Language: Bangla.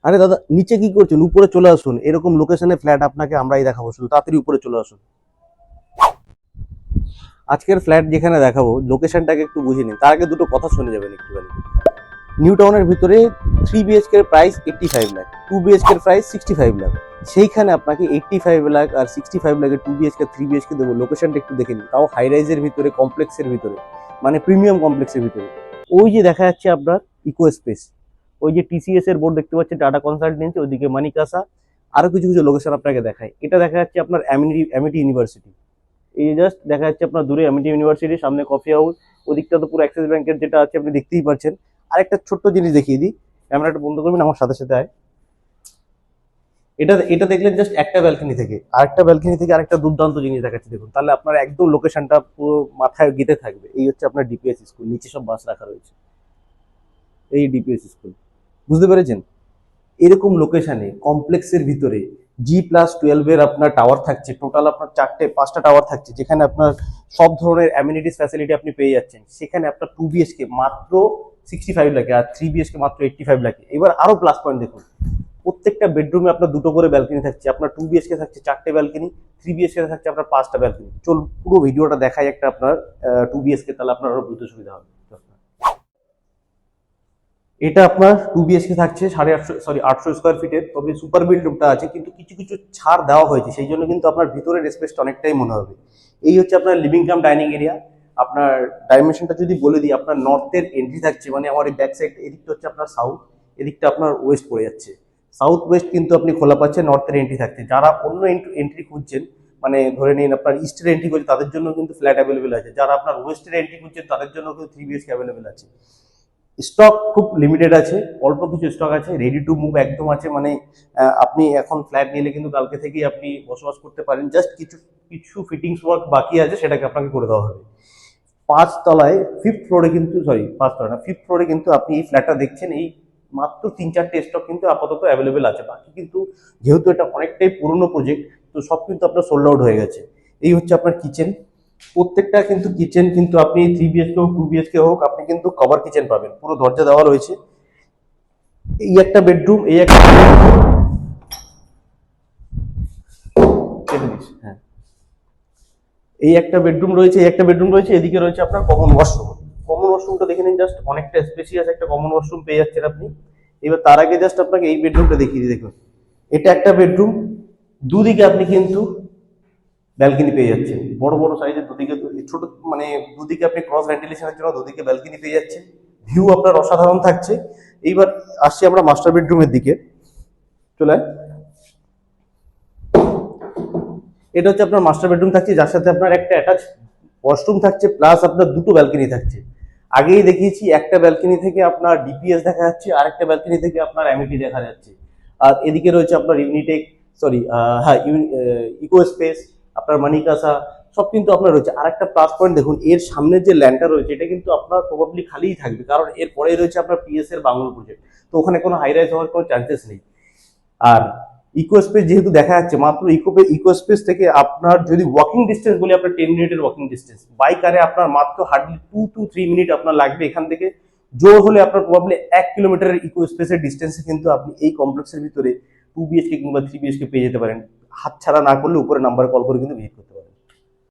আরে দাদা নিচে কি করছেন? উপরে চলে আসুন। এরকম লোকেশনে ফ্ল্যাট আপনাকে আমরাই দেখাবো, শুধু তাড়াতাড়ি উপরে চলে আসুন। আজকের ফ্ল্যাট যেখানে দেখাবো লোকেশনটাকে একটু বুঝে নিন, তার আগে দুটো কথা শুনে যাবেন একটুখানি। নিউ টাউনের ভিতরে 3 BHK এর প্রাইস 85 লাখ, 2 BHK এর প্রাইস 65 লাখ। সেইখানে আপনাকে 85 লাখ আর 65 লাখের 2 BHK 3 BHK দেবো। লোকেশনটা একটু দেখে নিন, তাও হাই রাইজের ভিতরে, কমপ্লেক্সের ভিতরে, মানে প্রিমিয়াম কমপ্লেক্সের ভিতরে। ওই যে দেখা যাচ্ছে আপনার ইকো স্পেস, ওই যে TCS এর বোর্ড দেখতে পাচ্ছেন, টাটা কনসালটেন্সি, ওইদিকে মানিকাসা, আরো কিছু কিছু লোকেশন আপনাকে দেখায়। এটা দেখা যাচ্ছে আপনার অ্যামিটি ইউনিভার্সিটি। এই জাস্ট দেখা যাচ্ছে আপনার দূরে অ্যামিটি ইউনিভার্সিটি, সামনে কফি হাউস, ওদিকটা তো পুরো অ্যাক্সিস ব্যাংকের যেটা আছে আপনি দেখতেই পাচ্ছেন। আরেকটা ছোট্ট জিনিস দেখিয়ে দিই, ক্যামেরাটা বন্ধ করবেন, আমার সাথে সাথে আয়। এটা এটা দেখলেন জাস্ট একটা ব্যালকনি থেকে, আরেকটা ব্যালকনি থেকে আরেকটা দুর্দান্ত জিনিস দেখাচ্ছে দেখুন, তাহলে আপনার একদম লোকেশনটা পুরো মাথায় গেঁথে থাকবে। এই হচ্ছে আপনার ডিপিএস স্কুল, নিচে সব বাস রাখা রয়েছে, এই ডিপিএস স্কুল, বুঝতে পেরেছেন? এরকম লোকেশনে কমপ্লেক্সের ভিতরে G+12 আপনার টাওয়ার থাকছে, টোটাল আপনার 4-5টা টাওয়ার থাকছে, যেখানে আপনার সব ধরনের অ্যামিনিটিস ফ্যাসিলিটি আপনি পেয়ে যাচ্ছেন। সেখানে আপনার 2 BHK মাত্র 65 লাখে আর 3 BHK মাত্র 85 লাখে। এবার আরো প্লাস পয়েন্ট দেখুন, প্রত্যেকটা বেডরুমে আপনার দুটো করে ব্যালকনি থাকছে। আপনার 2 BHK থাকছে 4টে ব্যালকনি, 3 BHK থাকছে আপনার 5টা ব্যালকনি। চল পুরো ভিডিওটা দেখাই একটা আপনার 2 BHK, তাহলে আপনার আরো বুঝতে সুবিধা হবে। এটা আপনার 2 BHK থাকছে 850 স্কোয়ার ফিটের, তবে সুপার বিল্ড রুমটা আছে, কিন্তু কিছু কিছু ছাড় দেওয়া হয়েছে, সেই জন্য কিন্তু আপনার ভিতরের স্পেসটা অনেকটাই মনে হবে। এই হচ্ছে আপনার লিভিং কাম ডাইনিং এরিয়া। আপনার ডাইমেনশনটা যদি বলে দিই, আপনার নর্থের এন্ট্রি থাকছে, মানে আমার এই ব্যাক সাইড, এদিকটা হচ্ছে আপনার সাউথ, এদিকটা আপনার ওয়েস্ট পড়ে যাচ্ছে। সাউথ ওয়েস্ট কিন্তু আপনি খোলা পাচ্ছেন, নর্থের এন্ট্রি থাকছে। যারা অন্য এন্ট্রি খুঁজছেন, মানে ধরে নিন আপনার ইস্টের এন্ট্রি করছে, তাদের জন্য কিন্তু ফ্ল্যাট অ্যাভেলেবেল আছে। যারা আপনার ওয়েস্টের এন্ট্রি খুঁজছেন, তাদের জন্য কিন্তু 3 BHK অ্যাভেলেবেল আছে। স্টক খুব লিমিটেড আছে, অল্প কিছু স্টক আছে, রেডি টু মুভ একদম আছে। মানে আপনি এখন ফ্ল্যাট নিলে কিন্তু কালকে থেকেই আপনি বসবাস করতে পারেন। জাস্ট কিছু কিছু ফিটিংস ওয়ার্ক বাকি আছে, সেটাকে আপনাকে করে দেওয়া হবে। 5 তলায়, 5th ফ্লোরে কিন্তু, সরি 5th ফ্লোরে না, 5th ফ্লোরে কিন্তু আপনি এই ফ্ল্যাটটা দেখছেন, এই মাত্র 3-4টে স্টক কিন্তু আপাতত অ্যাভেলেবেল আছে। বাকি কিন্তু যেহেতু এটা অনেকটাই পুরনো প্রজেক্ট, তো সব কিন্তু আপনার সোল্ড আউট হয়ে গেছে। এই হচ্ছে আপনার কিচেন। প্রত্যেকটা কিন্তু কিচেন কিন্তু আপনি 3 BHK হোক 2 BHK হোক, আপনি কিন্তু কভার কিচেন পাবেন, পুরো দরজা দেওয়া রয়েছে। এই একটা বেডরুম, এই একটা, হ্যাঁ, এই একটা বেডরুম রয়েছে, এই একটা বেডরুম রয়েছে, এদিকে রয়েছে আপনার কমন ওয়াশরুম। কমন ওয়াশরুমটা দেখে নিন, জাস্ট অনেকটা স্পেসিয়াস একটা কমন ওয়াশরুম পেয়ে যাচ্ছেন আপনি। এবার তার আগে জাস্ট আপনাকে এই বেডরুমটা দেখিয়ে দিই, দেখুন এটা একটা বেডরুম, দুদিকে আপনি কিন্তু ব্যালকনি পেয়ে যাচ্ছেন, বড় বড় সাইজের দুদিকে, ছোট মানে দুদিকে আপনি ক্রস ভেন্টিলেশনের জন্য দুদিকে ব্যালকনি পেয়ে যাচ্ছেন। ভিউ আপনার অসাধারণ থাকছে। এইবার আসছি আমরা মাস্টার বেডরুমের দিকে, চলে আয়। এটা হচ্ছে আপনার মাস্টার বেডরুম থাকছে, যার সাথে আপনার একটা অ্যাটাচ ওয়াশরুম থাকছে, প্লাস আপনার দুটো ব্যালকনি থাকছে। আগেই দেখিয়েছি, একটা ব্যালকনি থেকে আপনার ডিপিএস দেখা যাচ্ছে, আরেকটা ব্যালকনি থেকে আপনার অ্যামিটি দেখা যাচ্ছে। আর এদিকে রয়েছে আপনার ইউনিটেক, সরি হ্যাঁ, ইকো স্পেস, আপনার মানিকাসা, সব কিন্তু আপনার রয়েছে। আর একটা প্লাস পয়েন্ট দেখুন, এর সামনের যে ল্যান্ডটা রয়েছে, এটা কিন্তু আপনার প্রবাবলি খালিই থাকবে, কারণ এর পরে রয়েছে আপনার পিএস এর বাংলো প্রজেক্ট, তো ওখানে কোনো হাই রাইজ হওয়ার কোনো চান্সেস নেই। আর ইকো স্পেস যেহেতু দেখা যাচ্ছে, মাত্র ইকো স্পেস থেকে আপনার যদি ওয়াকিং ডিস্টেন্স বলি, আপনার 10 মিনিটের ওয়াকিং ডিস্টেন্স, বাইক আরে আপনার মাত্র হার্ডলি 2 to 3 মিনিট আপনার লাগবে এখান থেকে। জোর হলে আপনার প্রবাবলি 1 কিলোমিটারের ইকো স্পেসের ডিস্টেন্সে কিন্তু আপনি এই কমপ্লেক্সের ভিতরে 2 BHK কিংবা 3 BHK পেয়ে যেতে পারেন। হাত ছাড়া না করলে উপরে নাম্বারে কল করে কিন্তু ভিজিট করতে পারেন।